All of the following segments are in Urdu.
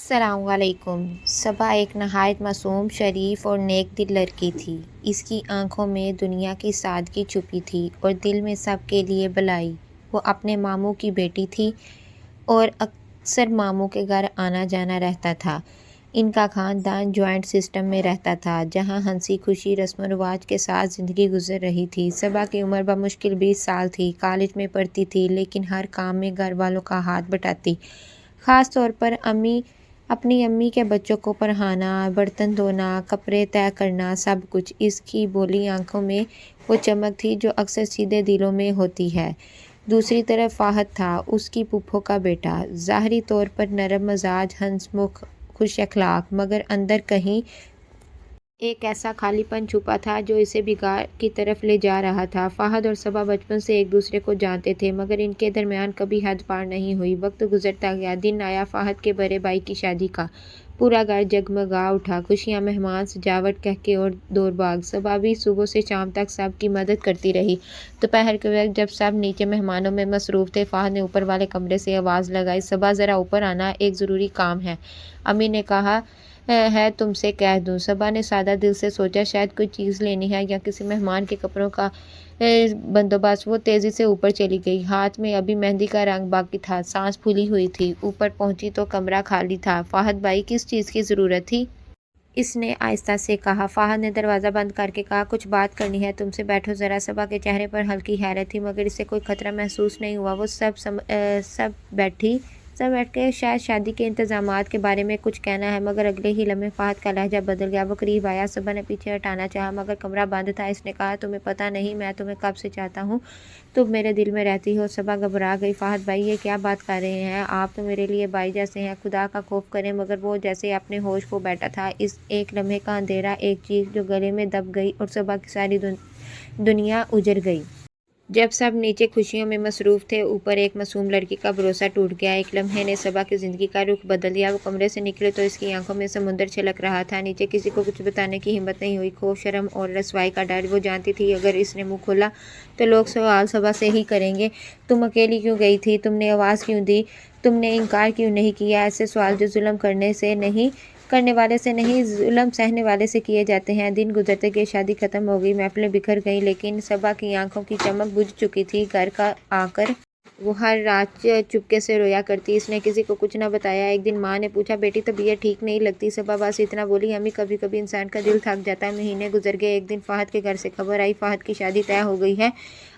السلام علیکم۔ صبا ایک نہایت معصوم، شریف اور نیک دل لڑکی تھی۔ اس کی آنکھوں میں دنیا کی سادگی چھپی تھی اور دل میں سب کے لیے بھلائی۔ وہ اپنے ماموں کی بیٹی تھی اور اکثر ماموں کے گھر آنا جانا رہتا تھا۔ ان کا خاندان جوائنٹ سسٹم میں رہتا تھا جہاں ہنسی خوشی رسم و رواج کے ساتھ زندگی گزر رہی تھی۔ صبا کی عمر بمشکل 20 سال تھی۔ کالج میں پڑھتی تھی لیکن ہر کام میں گھر والوں کا ہاتھ بٹاتی، خاص طور پر اپنی امی کے بچوں کو پڑھانا، برتن دھونا، کپڑے طے کرنا، سب کچھ۔ اس کی بھولی آنکھوں میں وہ چمک تھی جو اکثر سیدھے دلوں میں ہوتی ہے۔ دوسری طرف فہد تھا، اس کی پھپھو کا بیٹا، ظاہری طور پر نرم مزاج، ہنس مکھ، خوش اخلاق، مگر اندر کہیں ایک ایسا خالی پن چھپا تھا جو اسے بگاڑ کی طرف لے جا رہا تھا۔ فہد اور صبا بچپن سے ایک دوسرے کو جانتے تھے مگر ان کے درمیان کبھی حد پار نہیں ہوئی۔ وقت گزرتا گیا، دن آیا فہد کے بڑے بھائی کی شادی کا۔ پورا گھر جگمگا اٹھا، خوشیاں، مہمان، سجاوٹ، قہقہے اور دوڑ بھاگ۔ صبا بھی صبح سے شام تک سب کی مدد کرتی رہی۔ دوپہر کے وقت جب سب نیچے مہمانوں میں مصروف تھے، فہد نے اوپر والے کمرے سے آواز لگائی، صبا ذرا اوپر آنا، ایک ضروری کام ہے۔ امی نے کہا ہے تم سے کہہ دوں۔ صبا نے سادہ دل سے سوچا شاید کوئی چیز لینی ہے یا کسی مہمان کے کپڑوں کا بندوبست۔ وہ تیزی سے اوپر چلی گئی، ہاتھ میں ابھی مہندی کا رنگ باقی تھا، سانس پھولی ہوئی تھی۔ اوپر پہنچی تو کمرہ خالی تھا۔ فہد بھائی، کس چیز کی ضرورت تھی؟ اس نے آہستہ سے کہا۔ فہد نے دروازہ بند کر کے کہا، کچھ بات کرنی ہے تم سے، بیٹھو ذرا۔ صبا کے چہرے پر ہلکی حیرت تھی مگر اسے کوئی خطرہ محسوس نہیں ہوا۔ وہ سب بیٹھ کے شاید شادی کے انتظامات کے بارے میں کچھ کہنا ہے مگر اگلے ہی لمحے فہد کا لہجہ بدل گیا۔ وہ قریب آیا، صبا نے پیچھے ہٹانا چاہا مگر کمرہ بند تھا۔ اس نے کہا، تمہیں پتہ نہیں میں تمہیں کب سے چاہتا ہوں، تم میرے دل میں رہتی ہو۔ صبا گھبرا گئی۔ فہد بھائی، یہ کیا بات کر رہے ہیں آپ؟ تو میرے لیے بھائی جیسے ہیں، خدا کا خوف کریں۔ مگر وہ جیسے اپنے ہوش کھو بیٹھا تھا۔ اس ایک لمحے کا اندھیرا، ایک چیخ جو گلے میں دب گئی اور صبا کی ساری دنیا اجڑ گئی۔ جب سب نیچے خوشیوں میں مصروف تھے، اوپر ایک معصوم لڑکی کا بھروسہ ٹوٹ گیا۔ ایک لمحے نے صبا کی زندگی کا رخ بدل دیا۔ وہ کمرے سے نکلی تو اس کی آنکھوں میں سمندر چھلک رہا تھا۔ نیچے کسی کو کچھ بتانے کی ہمت نہیں ہوئی، خوف، شرم اور رسوائی کا ڈر۔ وہ جانتی تھی اگر اس نے منہ کھولا تو لوگ سوال صبا سے ہی کریں گے، تم اکیلی کیوں گئی تھی؟ تم نے آواز کیوں دی؟ تم نے انکار کیوں نہیں کیا؟ ایسے سوال جو ظلم کرنے والے سے نہیں، ظلم سہنے والے سے کیے جاتے ہیں۔ دن گزرتے گئے، شادی ختم ہو گئی، محفلیں بکھر گئیں لیکن صبا کی آنکھوں کی چمک بجھ چکی تھی۔ گھر آ کر وہ ہر رات چپکے سے رویا کرتی۔ اس نے کسی کو کچھ نہ بتایا۔ ایک دن ماں نے پوچھا، بیٹی طبیعت ٹھیک نہیں لگتی؟ صبا بس اتنا بولی، امی کبھی کبھی انسان کا دل تھک جاتا ہے۔ مہینے گزر گئے۔ ایک دن فہد کے گھر سے خبر آئی، فہد کی شادی طے ہو گئی ہے،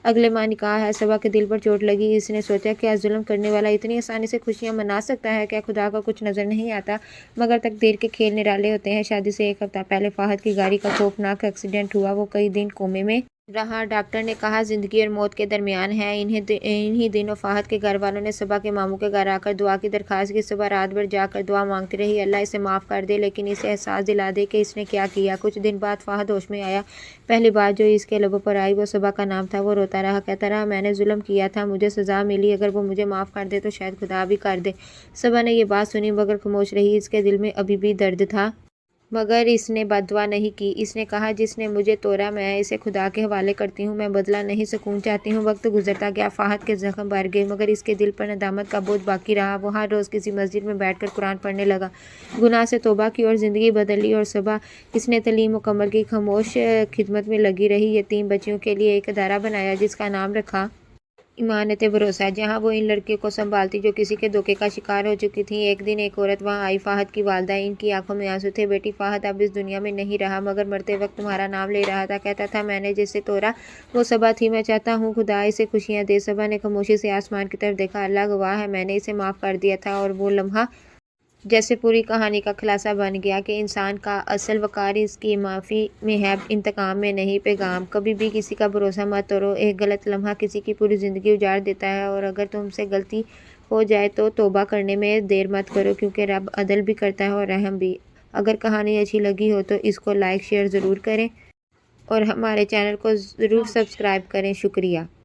اگلے ماہ نکاح ہے۔ صبا کے دل پر چوٹ لگی۔ اس نے سوچا، کیا ظلم کرنے والا اتنی آسانی سے خوشیاں منا سکتا ہے؟ کیا خدا کو کچھ نظر نہیں آتا؟ مگر تقدیر کے کھیل نرالے ہوتے ہیں۔ شادی سے ایک ہفتہ پہلے فہد کی گاڑی کا خوفناک ایکسیڈنٹ ہوا۔ وہ کئی دن کومے میں رہا۔ ڈاکٹر نے کہا زندگی اور موت کے درمیان ہے۔ انہی دنوں فہد کے گھر والوں نے صبا کے ماموں کے گھر آ کر دعا کی درخواست کی۔ صبا رات بھر جاگ کر دعا مانگتی رہی، اللہ اسے معاف کر دے، لیکن اسے احساس دلا دے کہ اس نے کیا کیا۔ کچھ دن بعد فہد ہوش میں آیا۔ پہلی بات جو اس کے لبوں پر آئی وہ صبا کا نام تھا۔ وہ روتا رہا، کہتا رہا، میں نے ظلم کیا تھا، مجھے سزا ملی، اگر وہ مجھے معاف کر دے تو شاید خدا بھی کر دے۔ صبا نے یہ بات سنی مگر خاموش رہی۔ اس کے دل میں ابھی بھی درد تھا مگر اس نے بد دعا نہیں کی۔ اس نے کہا، جس نے مجھے توڑا میں اسے خدا کے حوالے کرتی ہوں، میں بدلہ نہیں، سکون چاہتی ہوں۔ وقت گزرتا گیا، فہد کے زخم بھر گئے مگر اس کے دل پر ندامت کا بوجھ باقی رہا۔ وہ ہر روز کسی مسجد میں بیٹھ کر قرآن پڑھنے لگا، گناہ سے توبہ کی اور زندگی بدل لی۔ اور صبا، اس نے تعلیم مکمل کی، خاموش خدمت میں لگی رہی۔ یتیم بچیوں کے لیے ایک ادارہ بنایا جس کا نام رکھا ایمانت بھروسہ، جہاں وہ ان لڑکیوں کو سنبھالتی جو کسی کے دھوکے کا شکار ہو چکی تھیں۔ ایک دن ایک عورت وہاں آئی، فہد کی والدہ۔ ان کی آنکھوں میں آنسو تھے۔ بیٹی، فہد اب اس دنیا میں نہیں رہا مگر مرتے وقت تمہارا نام لے رہا تھا، کہتا تھا میں نے جسے توڑا وہ صبا تھی، میں چاہتا ہوں خدا اسے خوشیاں دے۔ صبا نے خاموشی سے آسمان کی طرف دیکھا، اللہ گواہ ہے میں نے اسے معاف کر دیا تھا۔ اور وہ لمحہ جیسے پوری کہانی کا خلاصہ بن گیا کہ انسان کا اصل وقار اس کی معافی میں ہے، انتقام میں نہیں۔ پیغام، کبھی بھی کسی کا بھروسہ مت توڑو۔ ایک غلط لمحہ کسی کی پوری زندگی اجاڑ دیتا ہے، اور اگر تم سے غلطی ہو جائے تو توبہ کرنے میں دیر مت کرو، کیونکہ رب عدل بھی کرتا ہے اور رحم بھی۔ اگر کہانی اچھی لگی ہو تو اس کو لائک شیئر ضرور کریں اور ہمارے چینل کو ضرور سبسکرائب کریں۔ شکریہ۔